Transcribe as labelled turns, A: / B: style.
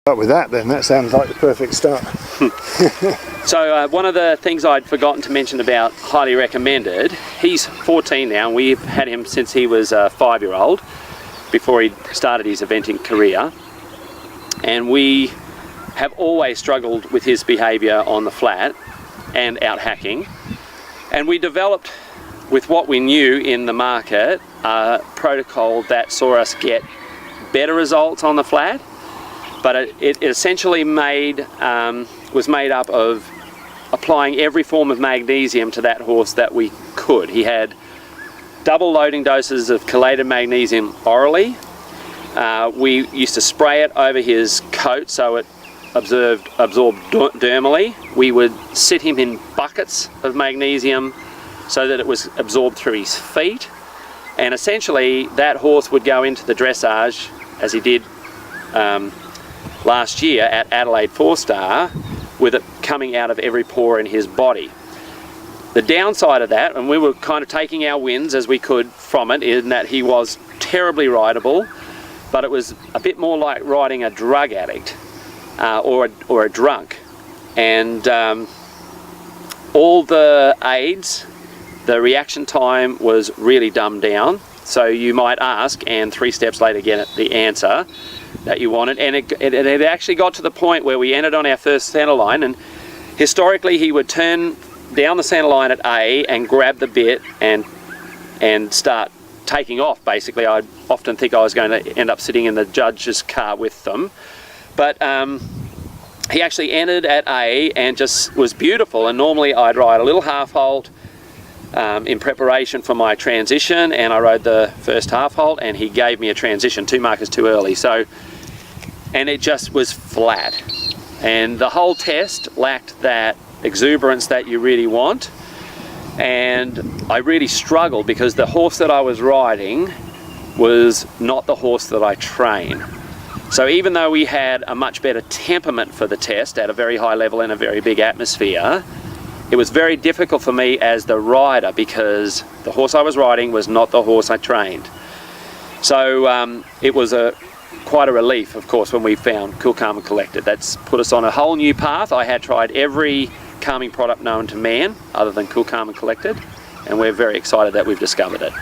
A: Start with that then, that sounds like the perfect start.
B: So one of the things I'd forgotten to mention about highly recommended, he's 14 now, and we've had him since he was a 5-year-old, before he started his eventing career. And we have always struggled with his behaviour on the flat and out hacking. And we developed, with what we knew in the market, a protocol that saw us get better results on the flat. But it essentially was made up of applying every form of magnesium to that horse that we could. He had double loading doses of chelated magnesium orally. We used to spray it over his coat so it absorbed dermally. We would sit him in buckets of magnesium so that it was absorbed through his feet. And essentially that horse would go into the dressage, as he did last year at Adelaide 4-star, with it coming out of every pore in his body. The downside of that, and we were kind of taking our wins as we could from it, in that he was terribly rideable, but it was a bit more like riding a drug addict or a drunk. And all the aids, the reaction time was really dumbed down. So you might ask, and 3 steps later get the answer that you wanted. And it actually got to the point where we entered on our first centre line, and historically he would turn down the centre line at A and grab the bit and start taking off. Basically, I'd often think I was going to end up sitting in the judge's car with them. But he actually entered at A and just was beautiful. And normally I'd ride a little half halt in preparation for my transition, and I rode the first half halt, and he gave me a transition 2 markers too early. So, and it just was flat, and the whole test lacked that exuberance that you really want. And I really struggled because the horse that I was riding was not the horse that I train. So even though we had a much better temperament for the test at a very high level in a very big atmosphere, it was very difficult for me as the rider because the horse I was riding was not the horse I trained. So it was quite a relief, of course, when we found Cool, Calm and Collected. That's put us on a whole new path. I had tried every calming product known to man other than Cool, Calm and Collected, and we're very excited that we've discovered it.